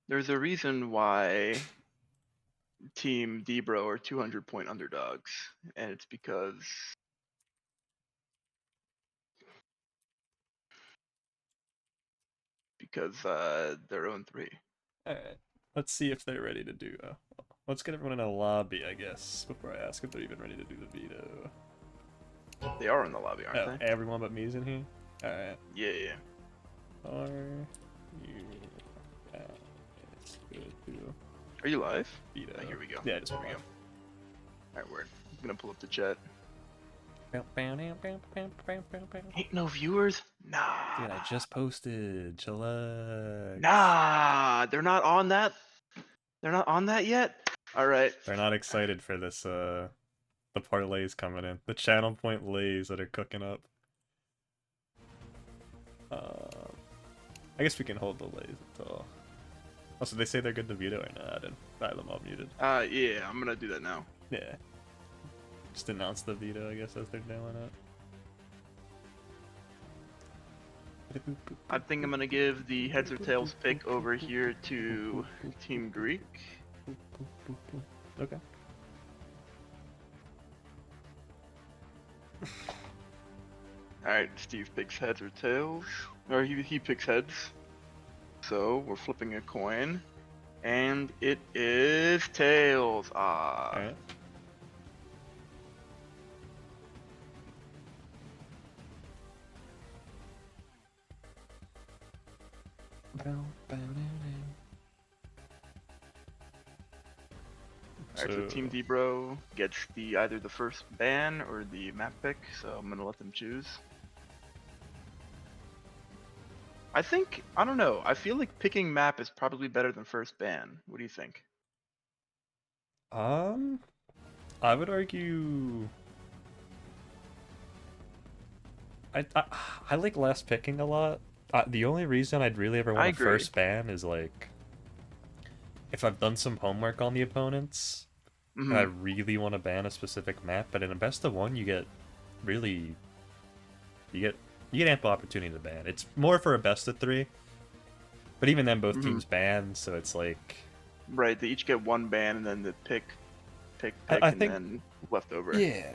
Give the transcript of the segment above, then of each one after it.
There's a reason why Team DBro are 200-point underdogs, and it's because they're 0-3. Alright, let's see if they're ready to do. Let's get everyone in a lobby, I guess, before I ask if they're even ready to do the veto. They are in the lobby, aren't they? Everyone but me's in here? Alright. Yeah. Are you guys good to Are you live? veto? Oh, here we go. Yeah, just Here we go. Alright, word. I'm gonna pull up the chat. Ain't no viewers? Nah. Dude, I just posted. Chillax. Nah, they're not on that. They're not on that yet. All right. They're not excited for this. The parlays coming in. The channel point lays that are cooking up. I guess we can hold the lays until. Also, they say they're good to veto or not? I didn't. I have them all muted. Yeah, I'm gonna do that now. Yeah. Just announce the veto, I guess, as they're doing it. I think I'm gonna give the heads or tails pick over here to Team Greek. Okay. Alright, Steve picks heads or tails. Or he picks heads. So we're flipping a coin. And it is tails. Alright. Alright, so Team DBro gets either the first ban or the map pick, so I'm gonna let them choose. I don't know, I feel like picking map is probably better than first ban. What do you think? I would argue I like last picking a lot. The only reason I'd really ever want to first ban is like if I've done some homework on the opponents and I really want to ban a specific map, but in a best of one you get ample opportunity to ban. It's more for a best of 3. But even then both teams ban, so it's like right, they each get one ban and then the pick I and think, then leftover. Yeah.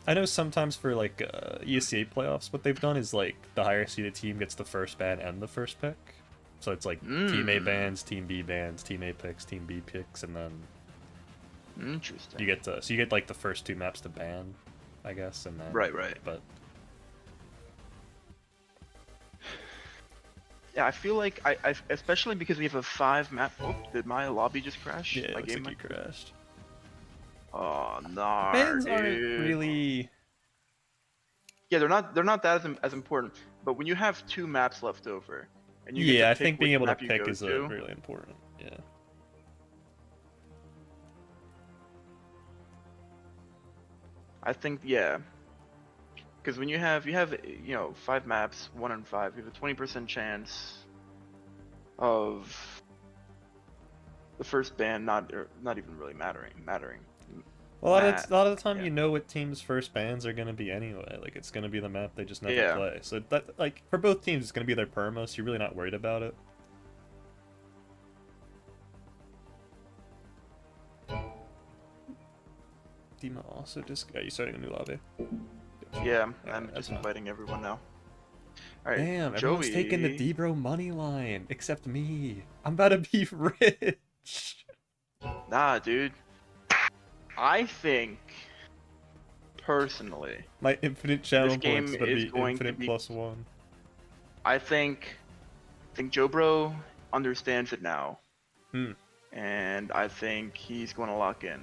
I know sometimes for like ESCA playoffs, what they've done is like the higher seeded team gets the first ban and the first pick. So it's like Team A bans, Team B bans, Team A picks, Team B picks, and then interesting. You get like the first 2 maps to ban, I guess, and then right. But yeah, I feel like I especially because we have a 5 map. Oh, did my lobby just crash? yeah, My looks game like you crashed. Oh no, Bans dude. aren't really. Yeah, they're not that as important. But when you have 2 maps left over, and you get to I pick think being able to map you pick go is to, really important. Yeah. I think yeah. Because when you have 5 maps, 1 in 5, you have a 20% chance of the first ban not even really mattering. Well, a lot of the time, you know what teams' first bans are gonna be anyway. Like it's gonna be the map they just never play. So that like for both teams, it's gonna be their perma. So you're really not worried about it. Dima also just. Are you starting a new lobby? Yeah, I'm just inviting everyone now. All right, damn, Joey. everyone's taking the DBro money line except me. I'm about to be rich. Nah, dude. I think personally, my infinite channel this game points would is be going infinite to be +1. I think JoBro understands it now. Hmm. And I think he's going to lock in.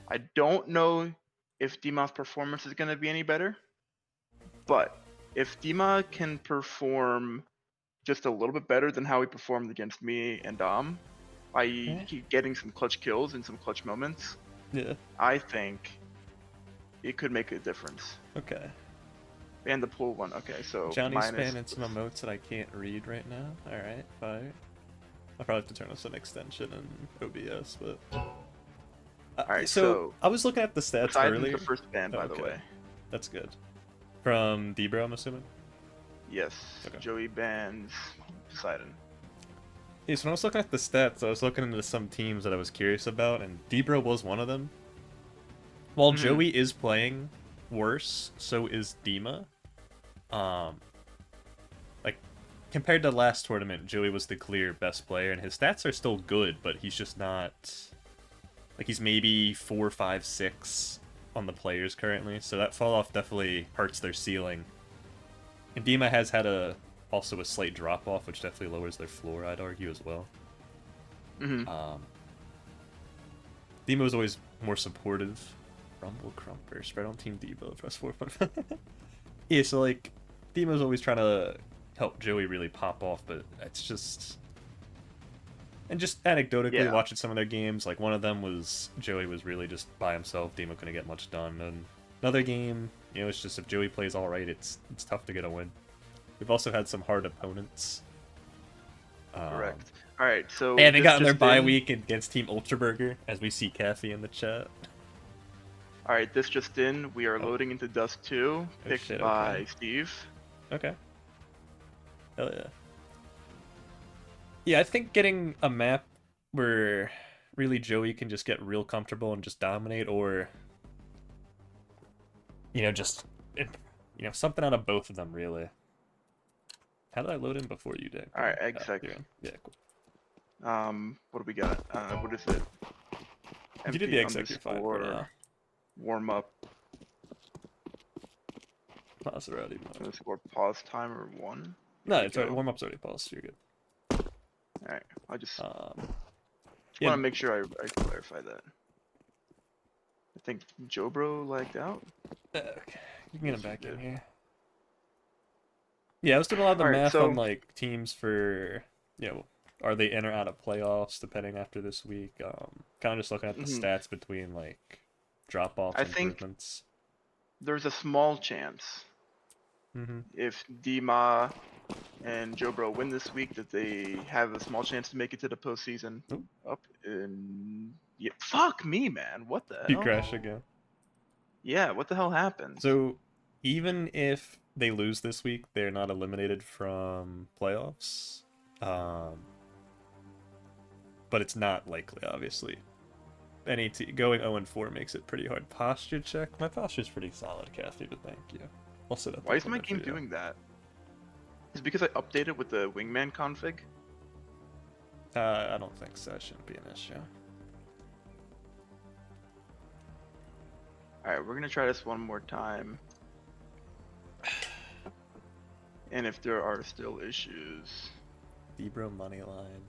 I don't know if Dima's performance is going to be any better, but if Dima can perform just a little bit better than how he performed against me and Dom, i.e. getting some clutch kills and some clutch moments, yeah, I think it could make a difference. Okay. And the pool one. Okay, so Johnny's spamming some emotes that I can't read right now. Alright, fine. I'll probably have to turn on some extension in OBS, but... Alright, so I was looking at the stats earlier. The first ban, by the way. That's good. From DBro, I'm assuming? Yes. Okay. Joey bans Poseidon. Yeah, so when I was looking at the stats, I was looking into some teams that I was curious about, and DBro was one of them. While Joey is playing worse, so is Dima. Like, compared to last tournament, Joey was the clear best player, and his stats are still good, but he's just not... Like, he's maybe 4, 5, 6 on the players currently, so that fall off definitely hurts their ceiling. And Dima has had also a slight drop off, which definitely lowers their floor, I'd argue, as well. Dima was always more supportive. Rumble Crumper, spread on Team Debo, press 4. Yeah, so like, Dimo's always trying to help Joey really pop off, but it's just... And just anecdotally watching some of their games, like one of them was Joey was really just by himself, Dimo couldn't get much done, and another game, you know, it's just if Joey plays alright, it's tough to get a win. We've also had some hard opponents. Correct. Alright, so... And they got in their bye week against Team Ultraburger, as we see Kathy in the chat. Alright, this just in, we are loading into Dusk 2, picked by Steve. Okay. Hell yeah. Yeah, I think getting a map where really Joey can just get real comfortable and just dominate, or... You know, just... You know, something out of both of them, really. How did I load in before you did? Alright, exec. Yeah, cool. What do we got? What is it? If you did the exec, you're fine. Warm up. Pause already. Underscore pause timer 1. No, it's already, warm up's already paused. You're good. Alright, I just want yeah. to make sure I clarify that. I think DBro lagged out. Okay, you can get him back in here. Yeah, I was doing a lot of the math on like teams for, you know, are they in or out of playoffs depending after this week. Kind of just looking at the stats between like drop-offs and improvements. There's a small chance if Dima and DBro win this week that they have a small chance to make it to the postseason. Up in fuck me, man! What the hell? You crash again. Yeah, what the hell happened? So even if they lose this week, they're not eliminated from playoffs. But it's not likely, obviously. Going 0-4 makes it pretty hard. Posture check? My posture's pretty solid, Kathy, but thank you. I'll sit up. Why is my game doing that? Is it because I updated with the Wingman config? I don't think so. That shouldn't be an issue. Alright, we're gonna try this one more time. And if there are still issues... DBro moneyline.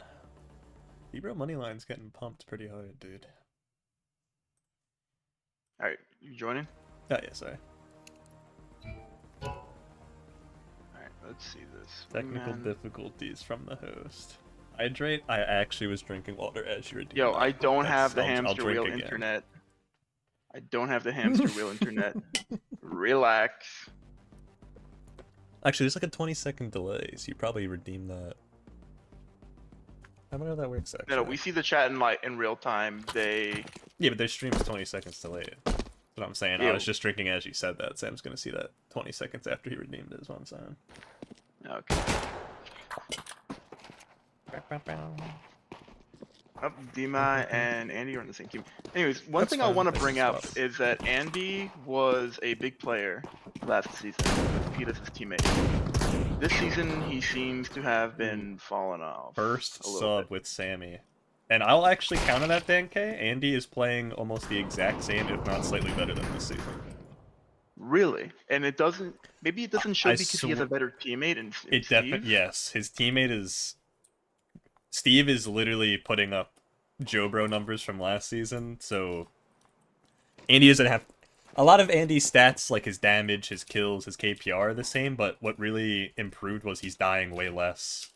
DBro moneyline's getting pumped pretty hard, dude. Alright, you joining? Oh, yeah, sorry. Alright, let's see this. Technical difficulties from the host. Hydrate? I actually was drinking water as you were doing. Yo, I don't have the hamster wheel internet. I don't have the hamster wheel internet. Relax. Actually, there's like a 20-second delay, so you probably redeem that. I don't know how that works, actually. No, we see the chat in real time. Yeah, but their stream's 20 seconds delayed. That's what I'm saying. I was just drinking as you said that. Sam's gonna see that 20 seconds after he redeemed it, is what I'm saying. Okay. Dima and Andy are on the same team. Anyways, one thing I want to bring up is that Andy was a big player last season. He was his teammate. This season, he seems to have been falling off. First sub with Sammy. And I'll actually counter that, Dan K. Andy is playing almost the exact same, if not slightly better than this season. Really? And it doesn't... Maybe it doesn't show because he has a better teammate in Steve? Yes, his teammate is... Steve is literally putting up DBro numbers from last season, so... Andy doesn't have... A lot of Andy's stats, like his damage, his kills, his KPR are the same, but what really improved was he's dying way less.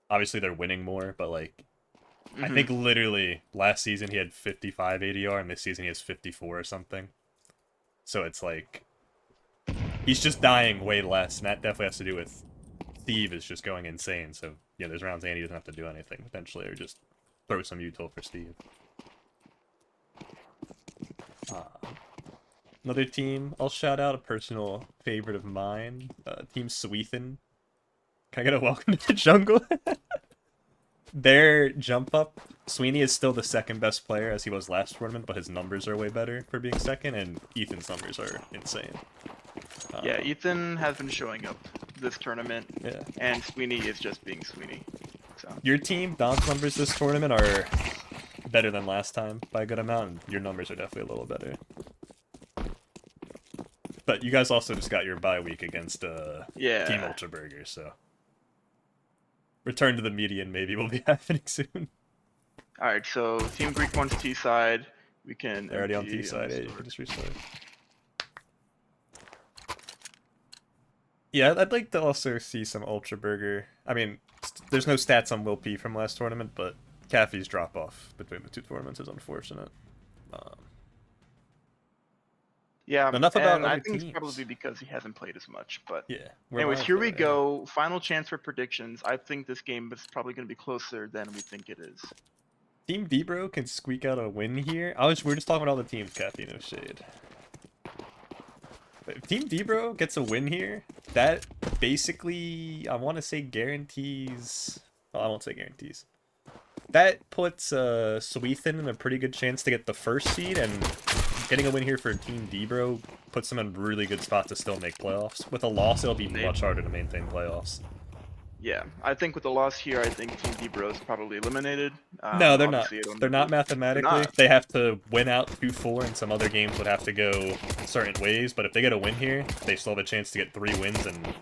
Obviously they're winning more, but like... I think literally last season he had 55 ADR, and this season he has 54 or something. So it's like... He's just dying way less, and that definitely has to do with... Steve is just going insane, so yeah, there's rounds Andy doesn't have to do anything, potentially, or just throw some util for Steve. Another team, I'll shout out a personal favorite of mine, Team Swethan. Can I get a welcome to the jungle? their jump up, Sweeney is still the second best player as he was last tournament, but his numbers are way better for being second, and Ethan's numbers are insane. Yeah, Ethan has been showing up this tournament, and Sweeney is just being Sweeney. So. Your team, Don's numbers this tournament are better than last time by a good amount, and your numbers are definitely a little better. But you guys also just got your bye week against Team Ultra Burger, so return to the median maybe will be happening soon. Alright, so Team Greek wants T side. We can. They're already on T side, yeah, you can just restart. Yeah, I'd like to also see some Ultra Burger. I mean, there's no stats on Will P from last tournament, but Caffey's drop off between the two tournaments is unfortunate. Yeah, enough about I other think teams. It's probably because he hasn't played as much. But yeah. Anyways, here we go. Final chance for predictions. I think this game is probably going to be closer than we think it is. Team DBro can squeak out a win here. We're just talking about all the teams, Caffey, no shade. If Team DBro gets a win here, that basically, I want to say guarantees... Well, I won't say guarantees. That puts Swethan in a pretty good chance to get the first seed, and getting a win here for Team DBro puts them in a really good spot to still make playoffs. With a loss, it'll be much harder to maintain playoffs. Yeah, I think with the loss here, I think Team DBro is probably eliminated. No, they're not. They're not mathematically. They're not. They have to win out 2-4, and some other games would have to go certain ways. But if they get a win here, they still have a chance to get 3 wins, and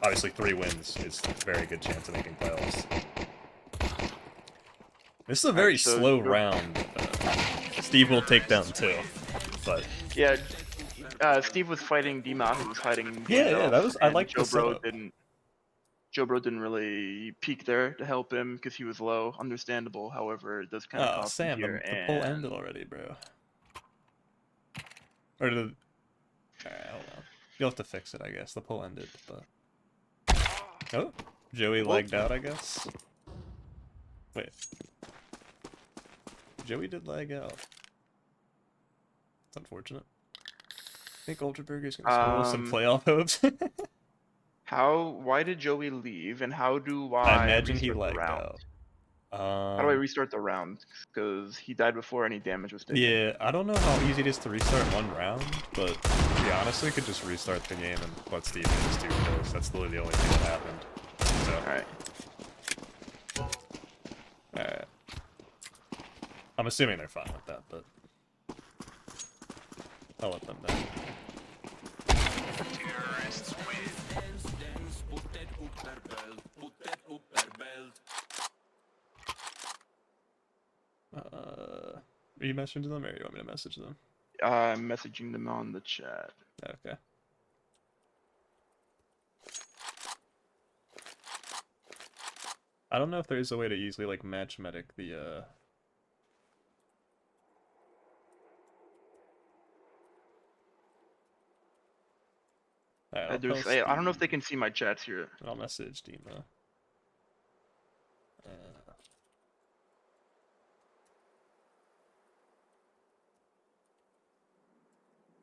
obviously 3 wins is a very good chance of making playoffs. This is a very slow round. Steve will take down 2, but yeah, Steve was fighting D-Ma, who was hiding. Yeah, that was. I liked the setup. JoBro didn't really peek there to help him because he was low. Understandable, however, it does kind of cost Sam, here. the poll ended already, bro. Or did... Alright, hold on. You'll have to fix it, I guess. The poll ended, but... Oh, Joey lagged out, I guess. Wait. Joey did lag out. It's unfortunate. I think Ultra Burger's gonna spoil some playoff hopes. Why did Joey leave, and how do I imagine he lagged out. How do I restart the round? Because he died before any damage was taken. Yeah, I don't know how easy it is to restart one round, but yeah, honestly, could just restart the game and let Steve get his 2 kills. That's literally the only thing that happened. So. Alright. I'm assuming they're fine with that, but I'll let them know. Are you messaging them, or you want me to message them? I'm messaging them on the chat. Okay. I don't know if there is a way to easily, like, match medic the, I don't know if they can see my chats here. I'll message Dima.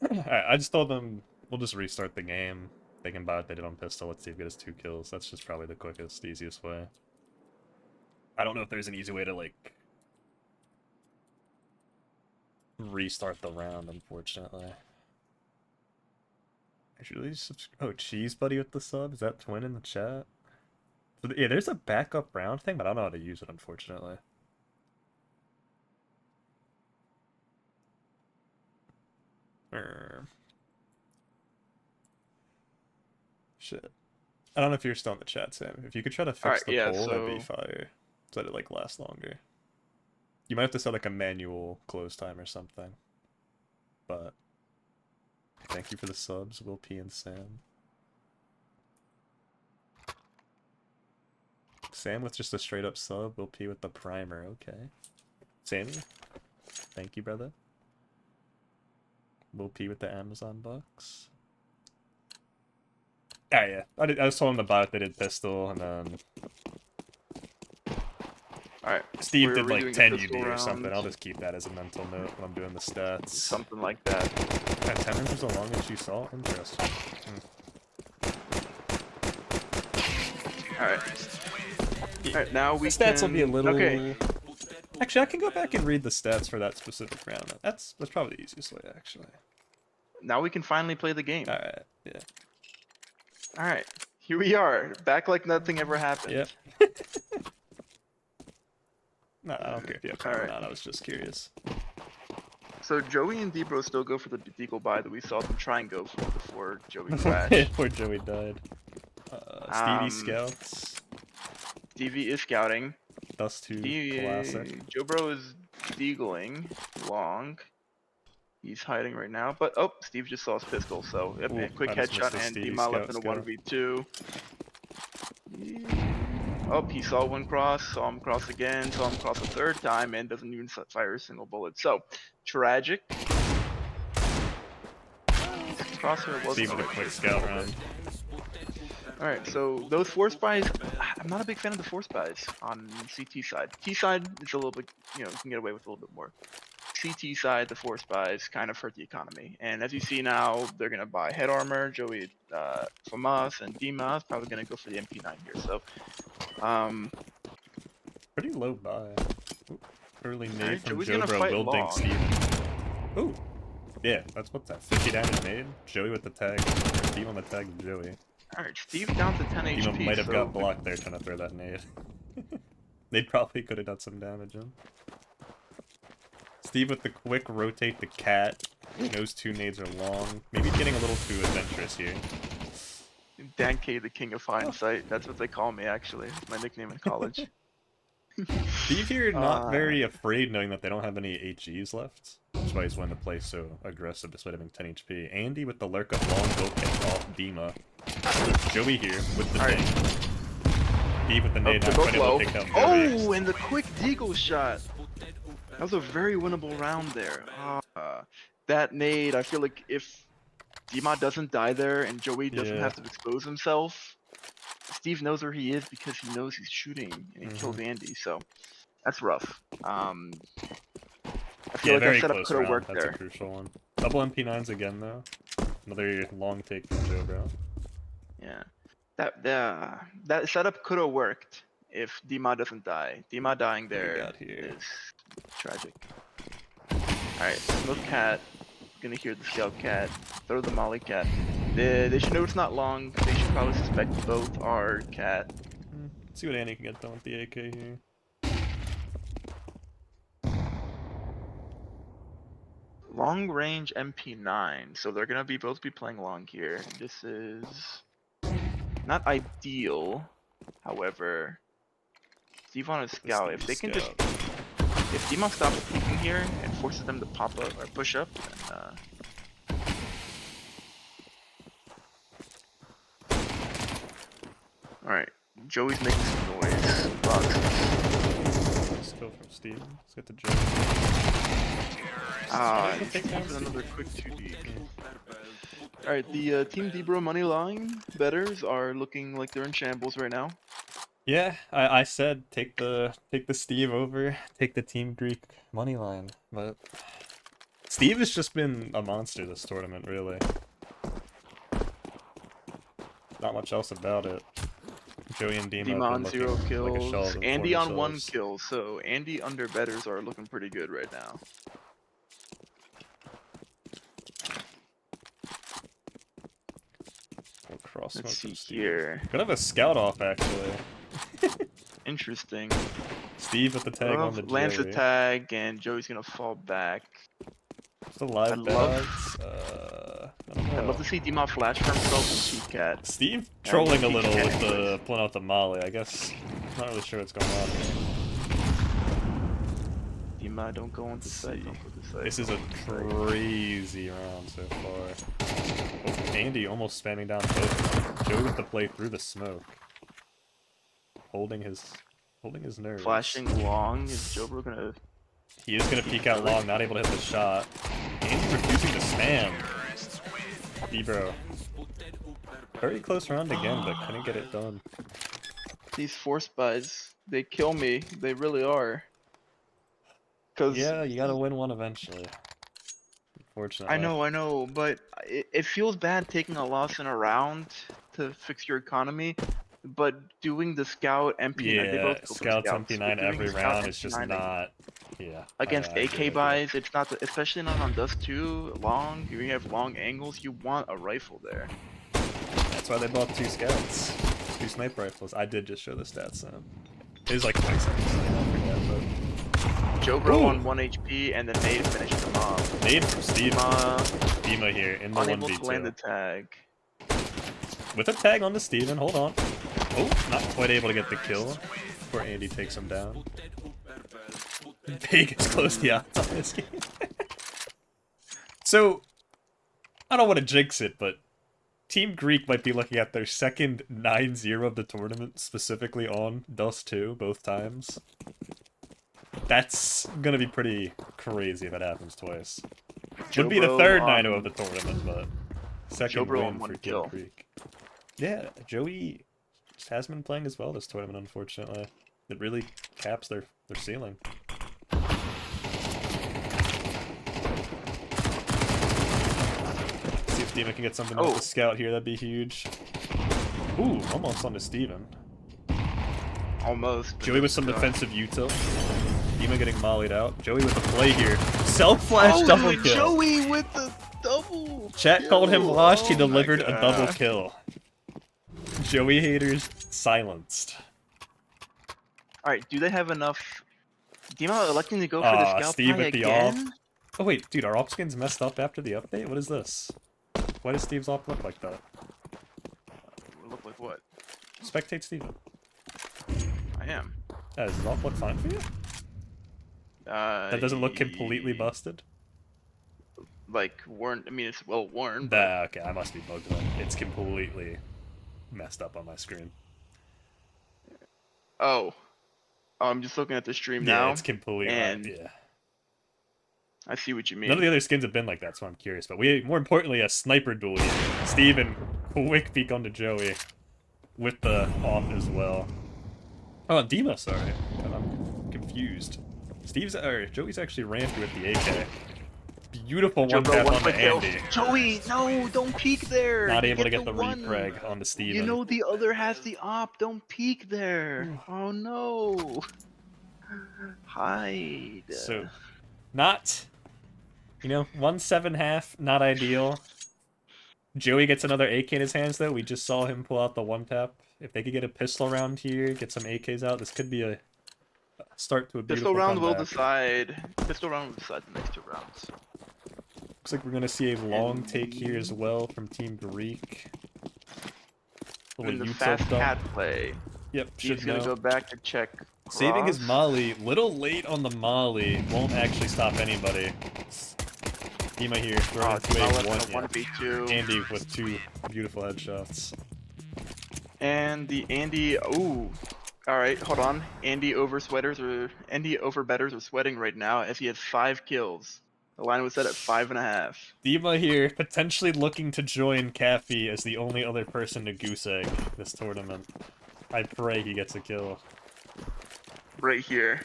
Alright, I just told them we'll just restart the game. They can buy what they did on pistol. Let's see if he gets 2 kills. That's just probably the quickest, easiest way. I don't know if there's an easy way to, like, restart the round, unfortunately. I should really oh, Cheese Buddy with the sub? Is that Twin in the chat? Yeah, there's a backup round thing, but I don't know how to use it, unfortunately. Shit. I don't know if you're still in the chat, Sam. If you could try to fix the poll, that'd be fire. So that it, like, lasts longer. You might have to set, like, a manual close time or something. But... thank you for the subs, Will P and Sam. Sam with just a straight up sub, Will P with the primer, okay. Sammy, thank you, brother. Will P with the Amazon bucks. Ah, yeah. I just told him to buy what they did pistol, and then... Alright. Steve did like 10 UD or something. I'll just keep that as a mental note when I'm doing the stats. Something like that. 10 inches as long as you saw? Interesting. Alright. Alright, now we stats can... will be a little... Okay. Actually, I can go back and read the stats for that specific round. That's probably the easiest way, actually. Now we can finally play the game. Alright, yeah. Alright, here we are, back like nothing ever happened. Yep. No, I don't care if you have time or not, I was just curious. So Joey and DBro still go for the Deagle buy that we saw them try and go for before Joey crashed. Before Joey died. Stevie scouts. Stevie is scouting. Dust 2 classic. JoBro is deagling long. He's hiding right now, but oh, Steve just saw his pistol, so yep, a quick headshot and D-Ma left in a 1v2. Oh, he saw one cross, saw him cross again, saw him cross a third time, and doesn't even fire a single bullet. So, tragic. Crosshair was Steve with a quick scout round. Alright, so those force buys, I'm not a big fan of the force buys on CT side. T side, it's a little bit, you know, you can get away with a little bit more. CT side, the force buys kind of hurt the economy. And as you see now, they're going to buy head armor. Joey FAMAS and D-Ma is probably going to go for the MP9 here. So, pretty low buy. Ooh, early nade right, from Joey's JoBro will dink Steve. Ooh, yeah, that's what's that? 50 damage made. Joey with the tag. Steve on the tag of Joey. Alright, Steve down to 10 HP. Steve might have got blocked there trying to throw that nade. They probably could have done some damage in. Steve with the quick rotate the cat. Knows 2 nades are long. Maybe getting a little too adventurous here. Dan K, the king of hindsight. That's what they call me, actually. It's my nickname in college. Steve here not very afraid, knowing that they don't have any HGs left. That's why he's willing to play so aggressive despite having 10 HP. Andy with the lurk of long go pick off D-Ma. Joey here with the thing. Steve with the nade, not quite able to take down Joey. Oh, and the quick deagle shot! That was a very winnable round there. That nade, I feel like if D-Ma doesn't die there and Joey doesn't have to expose himself, Steve knows where he is because he knows he's shooting and he killed Andy, so that's rough. I feel like that setup could have worked there. That's a crucial one. Double MP9s again though. Another long take from JoBro. Yeah. That setup could have worked if D-Ma doesn't die. D-Ma dying there is tragic. Alright, smoke cat. Gonna hear the scout cat. Throw the molly cat. They should know it's not long. They should probably suspect both are cat. Let's see what Andy can get done with the AK here. Long range MP9. So they're gonna both be playing long here. This is not ideal. However, Steve on a scout. If they can just, if D-Ma stops peeking here and forces them to pop up or push up, then alright, Joey's making some noise. Still from Steve. Let's get to Joey. Steve's another quick 2D. Alright, the Team DBro money line betters are looking like they're in shambles right now. Yeah, I said take the Steve over, take the Team Greek money line, but Steve has just been a monster this tournament, really. Not much else about it. Joey and D-Ma on 0 kills, like Andy on 1 kill, so Andy under betters are looking pretty good right now. Let's see here. Could have a scout off actually. Interesting. Steve with the tag on the lands the tag and Joey's gonna fall back. It's a live box. I'd love to see D-Ma flash for himself and Cat. Steve trolling a little with the pulling out the molly. I guess not really sure what's going on here. D-Ma, don't go into sight. This is a crazy round so far. Oh, Andy almost spamming down both. Joey with the play through the smoke. Holding his nerves. Flashing long. Is JoBro gonna... He is gonna peek out long, not able to hit the shot. Andy refusing to spam. DBro. Very close round again, but couldn't get it done. These force buys, they kill me. They really are. Yeah, you gotta win one eventually. Unfortunately. I know, but it feels bad taking a loss in a round to fix your economy. but doing the scout MP9, they both go for scouts scouts. MP9 every round is just not. Yeah. Against AK buys, it's not, especially not on Dust 2 long. You have long angles. You want a rifle there. That's why they bought 2 scouts, 2 sniper rifles. I did just show the stats. It was like 20 seconds. I forget, but. DBro on 1 HP, and then Nade finished him off. Nade from Dima here in the 1v2. Unable to land the tag. With a tag on the Steven, hold on. Oh, not quite able to get the kill before Andy takes him down. Big is close to odds on this game. So, I don't want to jinx it, but Team Greek might be looking at their second 9-0 of the tournament, specifically on Dust 2, both times. That's gonna be pretty crazy if it happens twice. Would be the third 9-0 of the tournament, but second win for Team Greek. Yeah, Joey just hasn't been playing as well this tournament, unfortunately. It really caps their ceiling. See if Steven can get something off the scout here, that'd be huge. Ooh, almost on to Steven. Almost. Joey with some defensive util. Dima getting mollied out. Joey with a play here. Self-flash double kill. Joey with the double Chat kill. called him washed, he delivered a double kill. Joey haters silenced. Alright, do they have enough... Dima electing to go for the scout Steve with again? the off. Oh wait, dude, our op skin's messed up after the update? What is this? Why does Steve's op look like that? Look like what? Spectate Steven. I am. Does his op look fine for you? That doesn't look completely busted? Like, worn, I mean, it's well worn. Okay, I must be bugged up. It's completely messed up on my screen. Oh, I'm just looking at the stream now. Yeah, it's completely, yeah. I see what you mean. None of the other skins have been like that, so I'm curious. But more importantly, a sniper duel here. Steven, quick peek onto Joey with the off as well. Oh, Dima, sorry. I'm confused. Joey's actually ramped with the AK. Beautiful one tap on the Andy. Joey, no, don't peek there. Not able to get the repreg on the Steven. You know the other has the op. Don't peek there. Oh no. Hide. So, not, 1-7.5, not ideal. Joey gets another AK in his hands though. We just saw him pull out the one tap. If they could get a pistol round here, get some AKs out, this could be a start to a beautiful pistol round comeback. will decide. Pistol round will decide the next 2 rounds. Looks like we're gonna see a long take here as well from Team Greek. In the fast cat play. Yep, he's gonna go back to check. Saving his molly, little late on the molly, won't actually stop anybody. Dima here throwing into a 1v2. Andy with 2 beautiful headshots. And the Andy, ooh. Alright, hold on. Andy over betters are sweating right now as he has 5 kills. The line was set at 5.5. Dima here, potentially looking to join Caffey as the only other person to goose egg this tournament. I pray he gets a kill. Right here.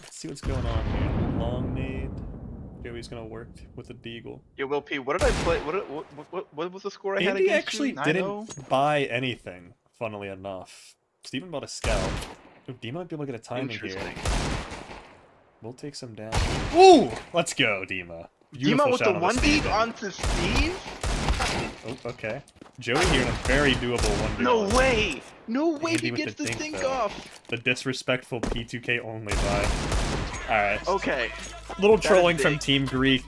Let's see what's going on here. Long nade. Joey's gonna work with a deagle. Yo, Will P, what did I play? What was the score I had against you? Andy actually didn't buy anything, funnily enough. Steven bought a scout. Oh, Dima might be able to get a timing here. We'll take some down. Ooh! Let's go, Dima. Beautiful Dima with the 1v on onto Steve? Oh, okay. Joey here in a very doable 1v1. No way! No way Andy he gets the dink off! The disrespectful P2K only buy. Alright. Okay. Little trolling from Team Greek.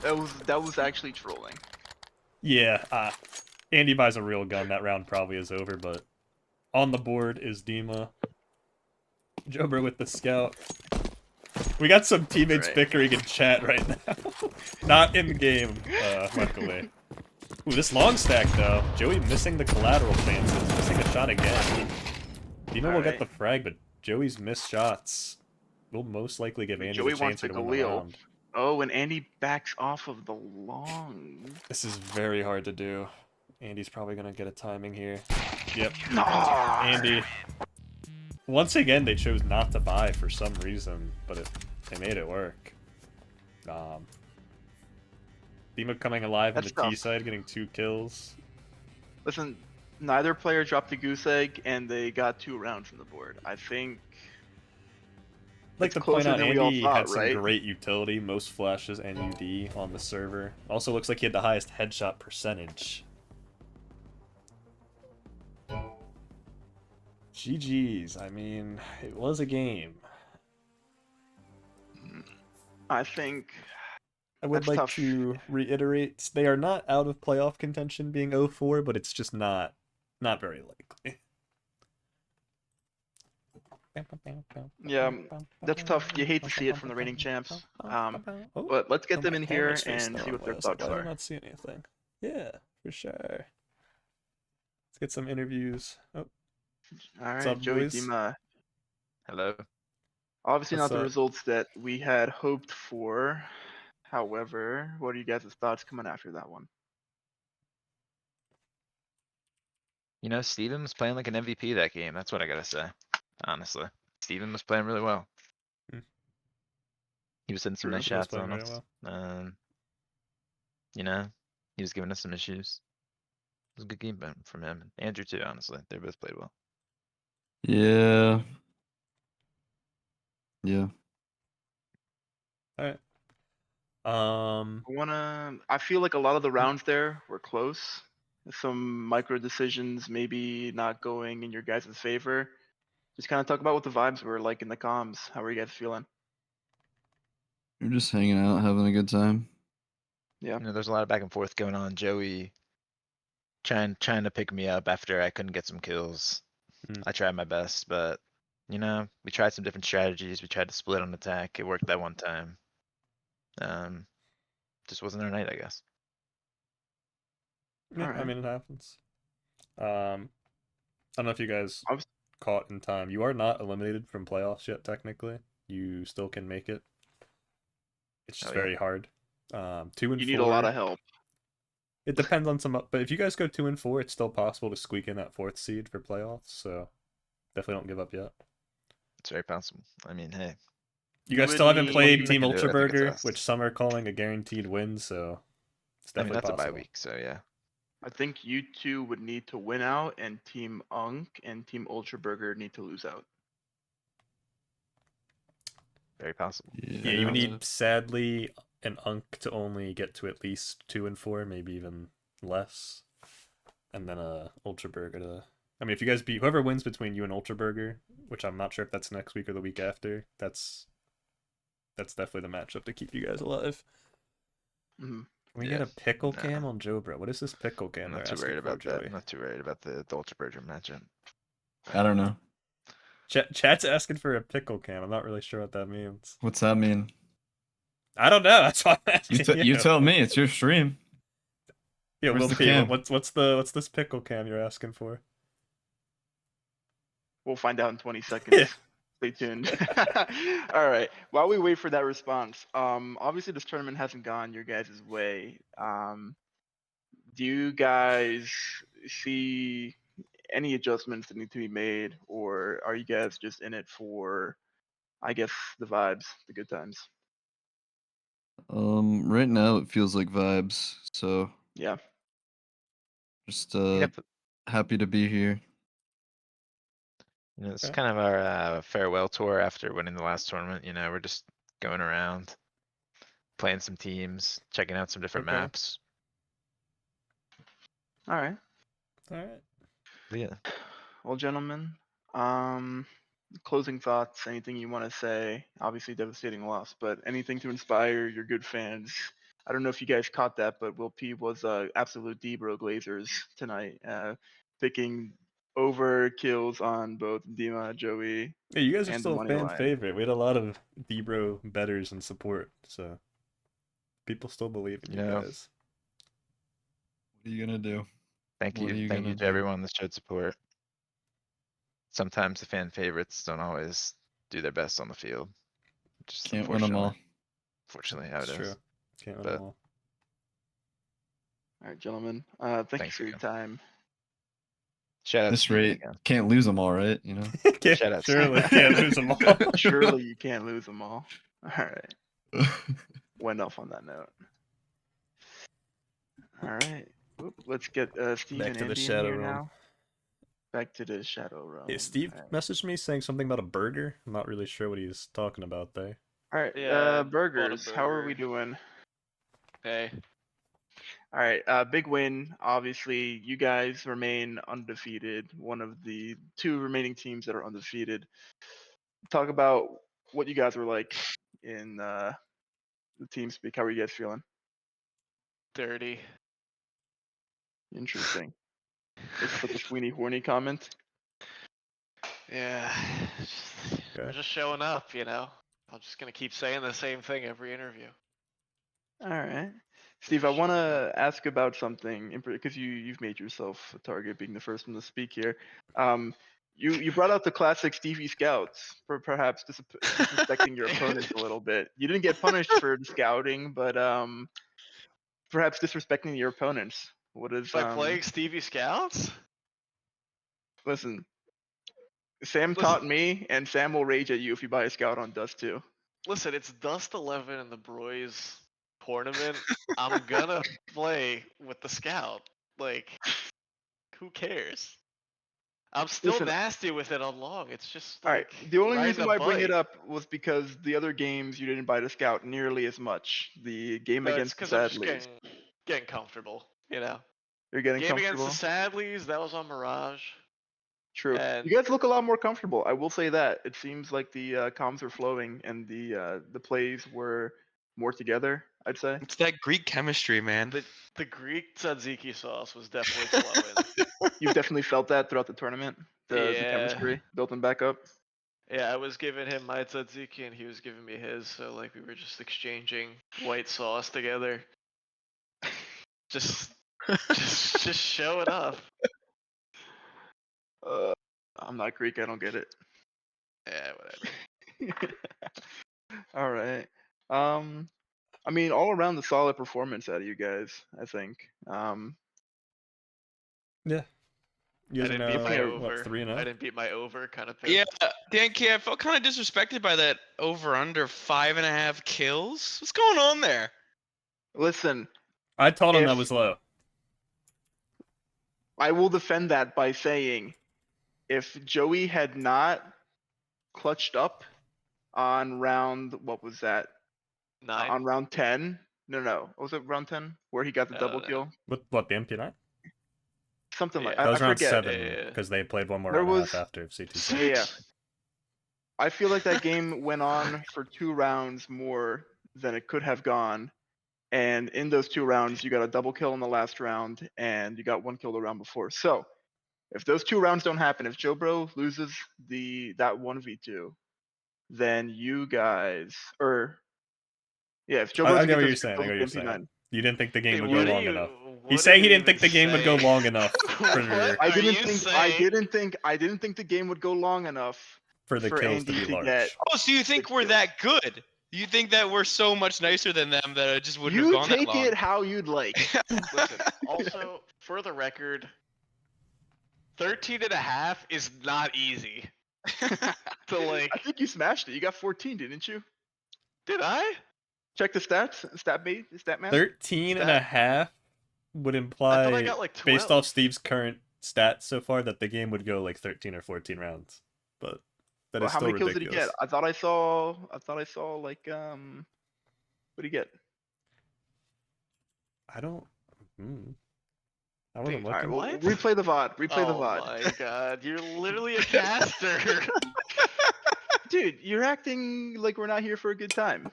That was actually trolling. Yeah, Andy buys a real gun. That round probably is over, but on the board is Dima. Jobber with the scout. We got some teammates bickering in chat right now. Not in the game, luckily. Ooh, this long stack though. Joey missing the collateral chances, missing a shot again. Dima will get the frag, but Joey's missed shots will most likely give Andy a chance to win the round. Oh, and Andy backs off of the long. This is very hard to do. Andy's probably gonna get a timing here. Yep. No. Andy. Once again, they chose not to buy for some reason, but they made it work. DBro coming alive on That's the T tough. side, getting 2 kills. Listen, neither player dropped the goose egg, and they got 2 rounds from the board. I think. I'd like It's to point closer out than we all Andy thought, had some right? great utility, most flashes and UD on the server. Also looks like he had the highest headshot percentage. GG's. I mean, it was a game. I think. I would like tough. to reiterate, they are not out of playoff contention being 0-4, but it's just not very likely. Yeah, that's tough. You hate to see it from the reigning champs. But let's get them in here and see what their thoughts are. Why are. do I not see anything? Yeah, for sure. Let's get some interviews. Oh. All What's right, up, Joey boys? Dima. Hello. Obviously What's not the up? results that we had hoped for. However, what are you guys' thoughts coming after that one? You know, Steven was playing like an MVP that game. That's what I gotta say. Honestly, Steven was playing really well. He was hitting some nice shots on us. You know, he was giving us some issues. It was a good game from him. And Andrew too, honestly. They both played well. Yeah. Yeah. All right. I feel like a lot of the rounds there were close. Some micro decisions maybe not going in your guys' favor. Just kind of talk about what the vibes were like in the comms. How are you guys feeling? You're just hanging out, having a good time. Yeah. You know, there's a lot of back and forth going on. Joey trying to pick me up after I couldn't get some kills. I tried my best, but you know, we tried some different strategies. We tried to split on attack. It worked that one time. Just wasn't our night, I guess. Yeah, All right. I mean, it happens. I don't know if you guys caught in time. You are not eliminated from playoffs yet, technically. You still can make it. It's just very hard. 2 and 4. You need a lot of help. It depends on some, but if you guys go 2 and 4, it's still possible to squeak in that 4th seed for playoffs. So definitely don't give up yet. It's very possible. I mean, hey. You guys still haven't played Team Ultra Burger, which some are calling a guaranteed win. So it's definitely that's possible. a bye week. So yeah. I think you two would need to win out, and Team Unk and Team Ultra Burger need to lose out. Very possible. Yeah, you need sadly an Unk to only get to at least 2 and 4, maybe even less, and then a Ultra Burger to. I mean, if you guys beat whoever wins between you and Ultra Burger, which I'm not sure if that's next week or the week after, that's definitely the matchup to keep you guys alive. Mm-hmm. Can we get a pickle cam on DBro? What is this pickle cam? I'm not too worried about that. I'm not too worried about the Ultra Burger matchup. I don't know. Chat's asking for a pickle cam. I'm not really sure what that means. What's that mean? I don't know. That's why I'm asking you tell me. It's your stream. Yeah, Will P. What's this pickle cam you're asking for? We'll find out in 20 seconds. Stay tuned. All right. While we wait for that response, obviously this tournament hasn't gone your guys' way. Do you guys see any adjustments that need to be made, or are you guys just in it for, I guess, the vibes, the good times? Right now it feels like vibes. So yeah, just happy to be here. You know, this is kind of our farewell tour after winning the last tournament. You know, we're just going around, playing some teams, checking out some different maps. All right. Yeah. Well, gentlemen, closing thoughts, anything you want to say? Obviously devastating loss, but anything to inspire your good fans? I don't know if you guys caught that, but Will P was absolute DBro Glazers tonight, picking over kills on both Dima, Joey. Yeah, you guys are still a fan favorite. We had a lot of DBro betters and support, so people still believe in you guys. What are you gonna do? Thank you to everyone that showed support. Sometimes the fan favorites don't always do their best on the field. Just can't win them all. Unfortunately, how it is. True. Can't win them all. All right, gentlemen. Thank you for your time. Shout out this rate, can't lose them all, right? You know. Shout out. Surely can't lose them all. Surely you can't lose them all. All right. Went off on that note. All right. Oop, let's get Steve Back and to the Andy in shadow here realm. now. Back to the shadow realm. Hey, Steve messaged me saying something about a burger. I'm not really sure what he's talking about there. All right. Yeah, Burgers. burger. How are we doing? Okay. All right. Big win. Obviously, you guys remain undefeated. One of the 2 remaining teams that are undefeated. Talk about what you guys were like in the team speak. How are you guys feeling? Dirty. Interesting. This is like a Sweeney Horny comment. Yeah. We're just showing up, you know. I'm just gonna keep saying the same thing every interview. All right. Steve, I want to ask about something because you've made yourself a target, being the first one to speak here. You brought out the classic Stevie Scouts for perhaps disrespecting your opponents a little bit. You didn't get punished for the scouting, but perhaps disrespecting your opponents. What is By playing Stevie Scouts? Listen, Sam taught me, and Sam will rage at you if you buy a scout on Dust 2. Listen, it's Dust 11 in the Broys tournament. I'm gonna play with the scout. Like, who cares? I'm still nasty with it on long. It's just like, all right. The only reason why I bring it bike. up was because the other games you didn't buy the scout nearly as much. The game No, against the it's 'cause I'm Sadleys. just getting comfortable, you know. You're getting Game comfortable. against the Sadleys, that was on Mirage. True. And you guys look a lot more comfortable. I will say that. It seems like the comms are flowing and the plays were more together, I'd say. It's that Greek chemistry, man. the Greek tzatziki sauce was definitely flowing. You've definitely felt that throughout the tournament. The Yeah. chemistry building back up. Yeah, I was giving him my tzatziki and he was giving me his, so like we were just exchanging white sauce together. Just show it up. I'm not Greek, I don't get it. Yeah, whatever. All right. I mean, all around the solid performance out of you guys, I think. Yeah. You I guys are didn't beat my now, over. what, 3-0? I didn't beat my over, kind of thing. Yeah, Dan K, I felt kind of disrespected by that over under 5.5 kills. What's going on there? Listen, I told him that was low. I will defend that by saying, if Joey had not clutched up on round, what was that? 9. On round 10? No. Was it round 10 where he got the double kill? What, the MP9? Something like Yeah. That was I round forget. 7 because they played one more There round and a was- half after CT6. Yeah. I feel like that game went on for 2 rounds more than it could have gone. And in those 2 rounds, you got a double kill in the last round, and you got 1 kill the round before. So, if those 2 rounds don't happen, if JoBro loses that 1v2, then you guys, if JoBro I get what you're saying. I get what you're saying. You didn't think the game would go long enough. He's saying he didn't think the game would go long enough I didn't think the game would go long enough for the kills Andy to be large. Oh, so you think we're that good? You think that we're so much nicer than them that it just wouldn't have gone that long? You take it how you'd like. Listen, also, for the record, 13.5 is not easy. To like, I think you smashed it. You got 14, didn't you? Did I? Check the stats. Statman. 13.5 would imply, I thought I got like 12. based off Steve's current stats so far, that the game would go like 13 or 14 rounds. But that is how still many kills ridiculous. did he get? I thought I saw like what did he get? I wasn't All right, looking. well, replay the VOD. Replay the VOD. Oh my god, you're literally a caster. Dude, you're acting like we're not here for a good time.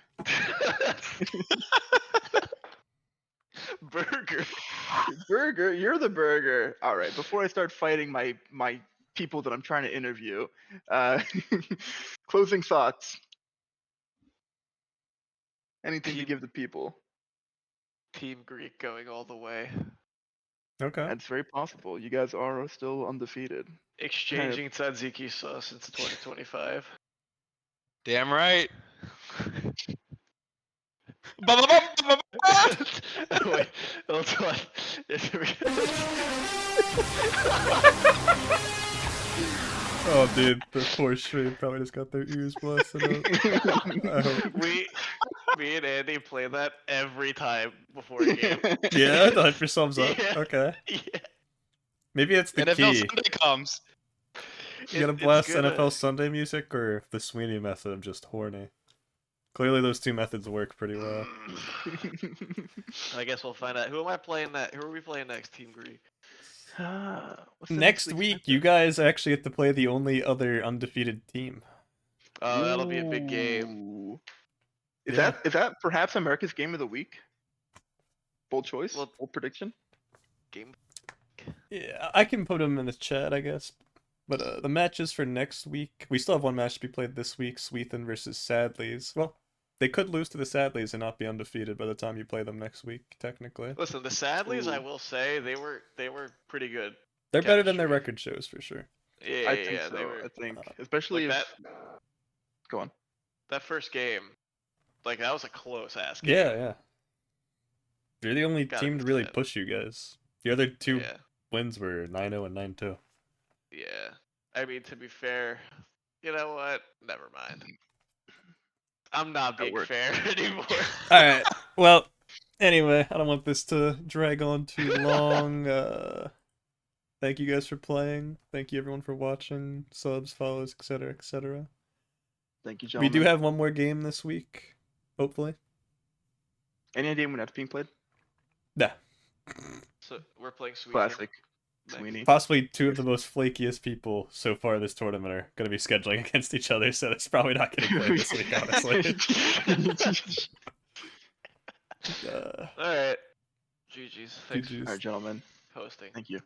Burger, you're the burger. All right, before I start fighting my people that I'm trying to interview, closing thoughts. Anything to give the people? Team Greek going all the way. Okay. That's very possible. You guys are still undefeated. Exchanging tzatziki sauce since 2025. Damn right. Wait, hold on. Oh, dude, the poor stream probably just got their ears blasted out. Me and Andy play that every time before a game. Yeah, the hype yourselves up. Yeah. Okay. Yeah. Maybe it's the NFL key. Sunday comes. You gotta It's blast gonna- NFL Sunday music or the Sweeney method of just horny. Clearly those two methods work pretty well. I guess we'll find out. Who am I playing that? Who are we playing next, Team Gree? What's the Next week's week, matchup? you guys actually get to play the only other undefeated team. Oh, that'll be a big game. Ooh. Is Yeah. that perhaps America's game of the week? Bold choice? Well- Bold prediction? Game. Yeah, I can put them in the chat, I guess. But the matches for next week, we still have one match to be played this week, Sweethen versus Sadleys. Well, they could lose to the Sadleys and not be undefeated by the time you play them next week, technically. Listen, the Sadleys, I Ooh. will say, they were pretty good. They're better than their chemistry. record shows, for sure. Yeah, I think yeah, so. they were. I think, especially Like if. Go on. That first game, like that was a close ass game. Yeah, yeah. You're the only Gotta team to be really sad. push you guys. The other two Yeah, wins were 9-0 and 9-2. yeah. I mean, to be fair, you know what? Never mind. I'm not That being worked. fair anymore. Alright, well, anyway, I don't want this to drag on too long. Thank you guys for playing. Thank you everyone for watching. Subs, follows, etc., etc. Thank you, We gentlemen. do have one more game this week, hopefully. Any idea when that's being played? Yeah. So we're playing Sweden. Classic. next. Sweeney. Possibly two of the most flakiest people so far this tournament are going to be scheduling against each other, so it's probably not getting played this week, honestly. All right. GG's. Thanks GG's. All right, gentlemen. for hosting. Thank you.